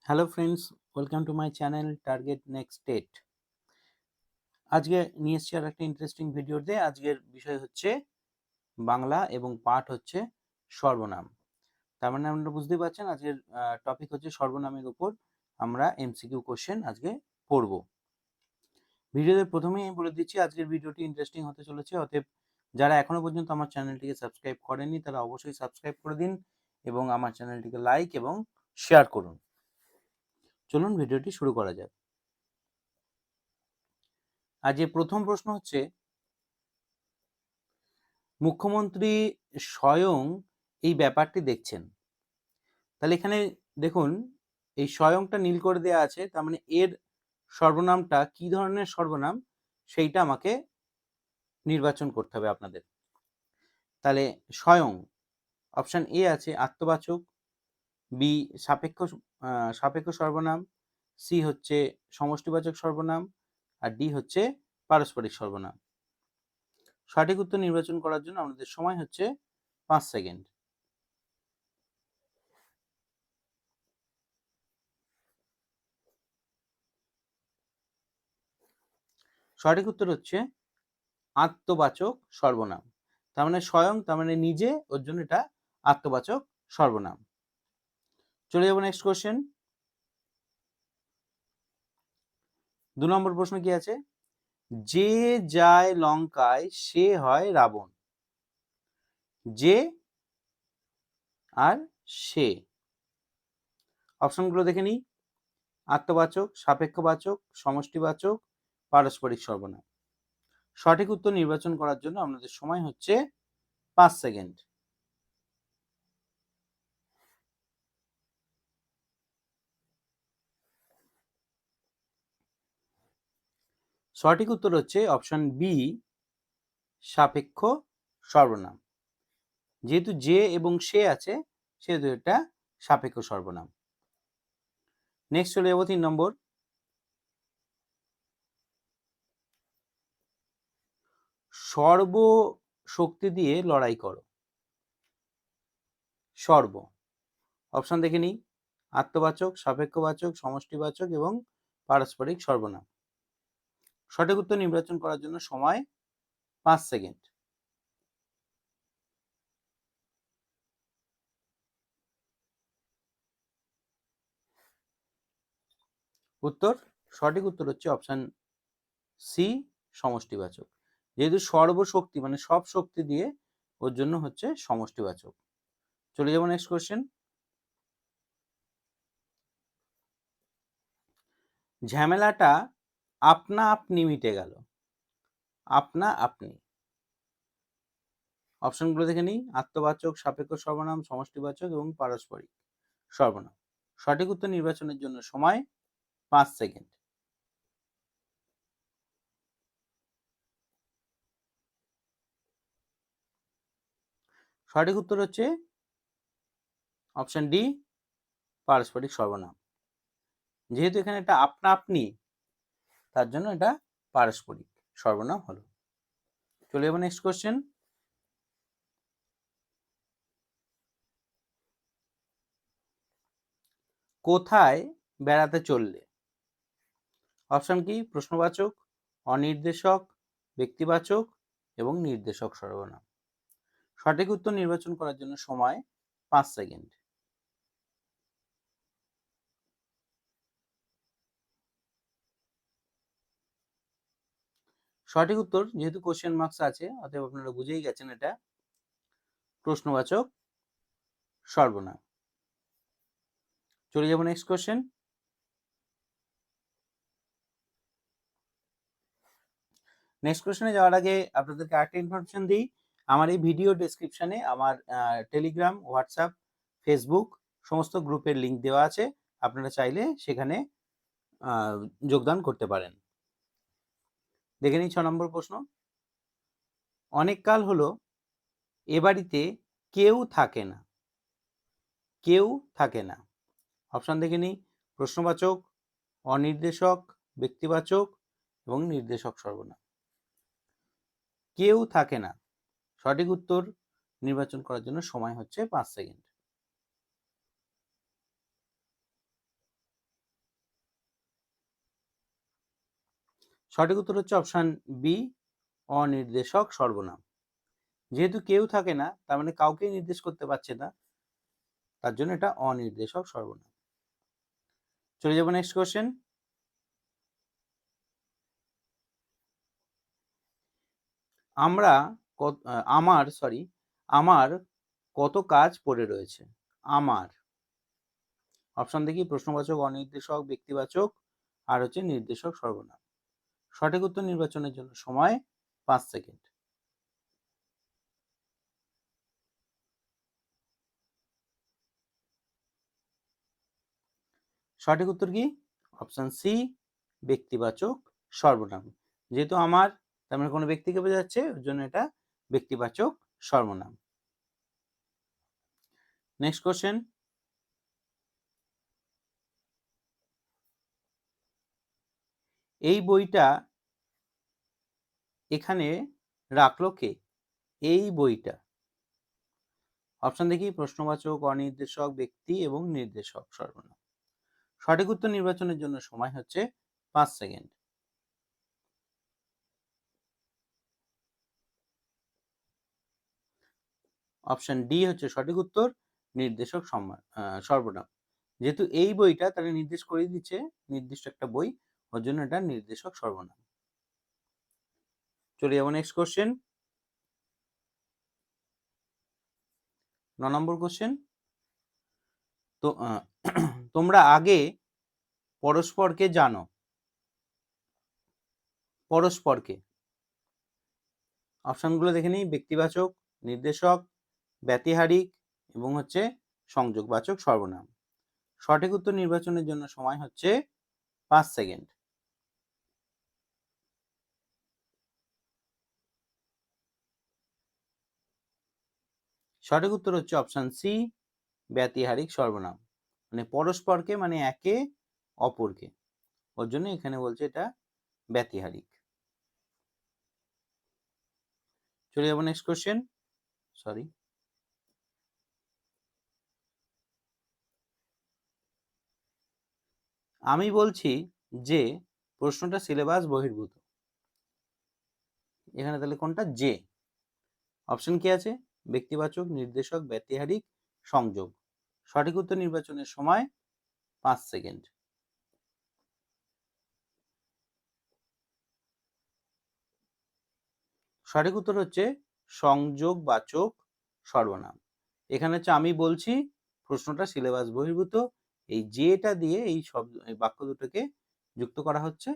Hello friends, welcome to my channel target next date. আজকে নিয়ে এসেছি আর একটা ইন্টারেস্টিং ভিডিওতে। আজকের বিষয় হচ্ছে বাংলা এবং পাঠ হচ্ছে সর্বনাম। তার মানে আপনারা বুঝতেই পারছেন আজকের টপিক হচ্ছে সর্বনামের উপর আমরা এমসিকিউ কোশ্চেন আজকে পড়ব। ভিডিওতে প্রথমেই আমি বলে দিচ্ছি আজকের ভিডিওটি ইন্টারেস্টিং হতে চলেছে, অতএব যারা এখনো পর্যন্ত আমার চ্যানেলটিকে সাবস্ক্রাইব করেনি তারা অবশ্যই সাবস্ক্রাইব করে দিন এবং আমার চ্যানেলটিকে লাইক এবং শেয়ার করুন। চলুন ভিডিওটি শুরু করা যাক। আজকে প্রথম প্রশ্ন হচ্ছে, মুখ্যমন্ত্রী স্বয়ং এই ব্যাপারটি দেখছেন। তাহলে এখানে দেখুন, এই স্বয়ংটা নীল করে দেওয়া আছে, তার মানে এর সর্বনামটা কি ধরনের সর্বনাম সেইটা আমাকে নির্বাচন করতে হবে আপনাদের। তাহলে স্বয়ং, অপশন এ আছে আত্মবাচক, বি সাপেক্ষ সর্বনাম, সি হচ্ছে সমষ্টিবাচক সর্বনাম, আর ডি হচ্ছে পারস্পরিক সর্বনাম। সঠিক উত্তর নির্বাচন করার জন্য আমাদের সময় হচ্ছে 5 সেকেন্ড। সঠিক উত্তর হচ্ছে আত্মবাচক সর্বনাম। তার মানে স্বয়ং, তার মানে নিজে, ওর জন্য এটা আত্মবাচক সর্বনাম। চলে যাবো নেক্সট কোশ্চেন। 2 নম্বর প্রশ্ন কি আছে? যে যায় লঙ্কায় সে হয় রাবণ। যে আর সে, অপশনগুলো দেখে নিই। আত্মবাচক, সাপেক্ষবাচক, সমষ্টিবাচক, পারস্পরিক সর্বনাম। সঠিক উত্তর নির্বাচন করার জন্য আপনাদের সময় হচ্ছে 5 সেকেন্ড। সঠিক উত্তর হচ্ছে অপশন বি, সাপেক্ষ সর্বনাম। যেহেতু যে এবং সে আছে সেহেতু এটা সাপেক্ষ সর্বনাম। নেক্সট চলে যাবো 3 নম্বর। সর্ব শক্তি দিয়ে লড়াই করো। সর্ব, অপশন দেখে নিই। আত্মবাচক, সাপেক্ষবাচক, সমষ্টিবাচক এবং পারস্পরিক সর্বনাম। সঠিক উত্তর নির্বাচন করার জন্য সময় 5 সেকেন্ড। উত্তর, সঠিক উত্তর হচ্ছে অপশন সি, সমষ্টিবাচক। যেহেতু সর্বশক্তি মানে সব শক্তি দিয়ে, ওর জন্য হচ্ছে সমষ্টিবাচক। চলে যাবো নেক্সট কোশ্চেন। ঝামেলাটা আপনা আপনি মিটে গেল। আপনা আপনি, অপশনগুলো দেখে নিই। আত্মবাচক, সাপেক্ষ সর্বনাম, সমষ্টিবাচক এবং পারস্পরিক সর্বনাম। সঠিক উত্তর নির্বাচনের জন্য সময় 5 সেকেন্ড। সঠিক উত্তর হচ্ছে অপশন ডি, পারস্পরিক সর্বনাম। যেহেতু এখানে এটা আপনা আপনি, তার জন্য এটা পারস্পরিক সর্বনাম হলো। চলে যাবো নেক্সট কোশ্চেন। কোথায় বেড়াতে চললে। অপশন কি? প্রশ্নবাচক, অনির্দেশক, ব্যক্তিবাচক এবং নির্দেশক সর্বনাম। সঠিক উত্তর নির্বাচন করার জন্য সময় 5 সেকেন্ড। সঠিক উত্তর, যেহেতু কোশ্চেন মার্কস আছে অতএব আপনারা বুঝেই গেছেন এটা প্রশ্নবাচক সর্বনাম। চলে যাব নেক্সট কোশ্চেন। নেক্সট কোশ্চেনে যাওয়ার আগে আপনাদেরকে আরেকটা ইনফরমেশন দিই। আমার এই ভিডিও ডেসক্রিপশনে আমার টেলিগ্রাম, হোয়াটসঅ্যাপ, ফেসবুক সমস্ত গ্রুপের লিঙ্ক দেওয়া আছে। আপনারা চাইলে সেখানে যোগদান করতে পারেন। দেখে নিই 6 নম্বর প্রশ্ন। অনেক কাল হলো এ বাড়িতে কেউ থাকে না। কেউ থাকে না। অপশন দেখে নিই। প্রশ্নবাচক, অনির্দেশক, ব্যক্তিবাচক এবং নির্দেশক সর্বনাম। কেউ থাকে না। সঠিক উত্তর নির্বাচন করার জন্য সময় হচ্ছে 5 সেকেন্ড। সঠিক উত্তর হচ্ছে অপশন বি, অনির্দেশক সর্বনাম। যেহেতু কেউ থাকে না, তার মানে কাউকে নির্দেশ করতে পারছে না, তার জন্য এটা অনির্দেশক সর্বনাম। চলে যাব নেক্সট কোশ্চেন। আমার কত কাজ পড়ে রয়েছে। আমার অপশন দেখি, প্রশ্নবাচক, অনির্দেশক, ব্যক্তিবাচক, আর হচ্ছে নির্দেশক সর্বনাম। সঠিক উত্তর নির্বাচনের জন্য সময় 5 সেকেন্ড। সঠিক উত্তর কি? অপশন সি, ব্যক্তিবাচক সর্বনাম। যেহেতু আমার, তার মানে কোনো ব্যক্তিকে বোঝাচ্ছে, ওর জন্য এটা ব্যক্তিবাচক সর্বনাম। Next question. এই বইটা এখানে রাখলো কে? এই বইটা। অপশন দেখি, প্রশ্নবাচক, অনির্দেশক, ব্যক্তি এবং নির্দেশক সর্বনাম। সঠিক উত্তর নির্বাচনের জন্য সময় হচ্ছে 5 সেকেন্ড। অপশন ডি হচ্ছে সঠিক উত্তর, নির্দেশক সর্বনাম। যেহেতু এই বইটা তাহলে নির্দেশ করে দিচ্ছে নির্দিষ্ট একটা বই, ওর জন্য এটা নির্দেশক সর্বনাম। চলে যাবো নেক্সট কোশ্চেন। 9 নম্বর কোশ্চেন। তো তোমরা আগে পরস্পরকে জানো। পরস্পরকে, অপশনগুলো দেখে নিই, ব্যক্তিবাচক, নির্দেশক, ব্যতিহারিক এবং হচ্ছে সংযোগবাচক সর্বনাম। সঠিক উত্তর নির্বাচনের জন্য সময় হচ্ছে 5 সেকেন্ড। সঠিক উত্তর হচ্ছে অপশন সি, ব্যতিহারিক সর্বনাম। মানে পরস্পরকে মানে একে অপরকে, ওর জন্য এখানে বলছে এটা ব্যতিহারিক। চলে যাবো নেক্সট কোশ্চেন। সরি, আমি বলছি যে প্রশ্নটা সিলেবাস বহির্ভূত। এখানে তাহলে কোনটা? যে। অপশন কি আছে? ব্যক্তিবাচক, নির্দেশক, ব্যতিহারিক, সংযোগ। সঠিক উত্তর নির্বাচনের সময় 5 সেকেন্ড। সঠিক উত্তর হচ্ছে সংযোগবাচক সর্বনাম। এখানে হচ্ছে আমি বলছি প্রশ্নটা সিলেবাস বহির্ভূত, এই যেটা দিয়ে এই শব্দ, এই বাক্য দুটোকে যুক্ত করা হচ্ছে,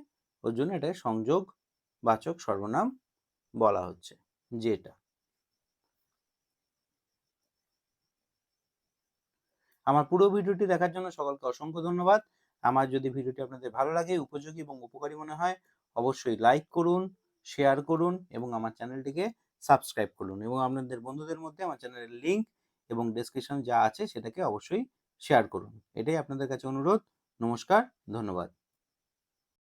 ওর জন্য এটা সংযোগবাচক সর্বনাম বলা হচ্ছে, যেটা। আমার পুরো ভিডিওটি দেখার জন্য সকলকে অসংখ্য ধন্যবাদ। আমার যদি ভিডিওটি আপনাদের ভালো লাগে, উপযোগী এবং উপকারী মনে হয়, অবশ্যই লাইক করুন, শেয়ার করুন এবং আমার চ্যানেলটিকে সাবস্ক্রাইব করুন, এবং আপনাদের বন্ধুদের মধ্যে আমার চ্যানেলের লিঙ্ক এবং ডেসক্রিপশন যা আছে সেটাকে অবশ্যই শেয়ার করুন। এটাই আপনাদের কাছে অনুরোধ। নমস্কার, ধন্যবাদ।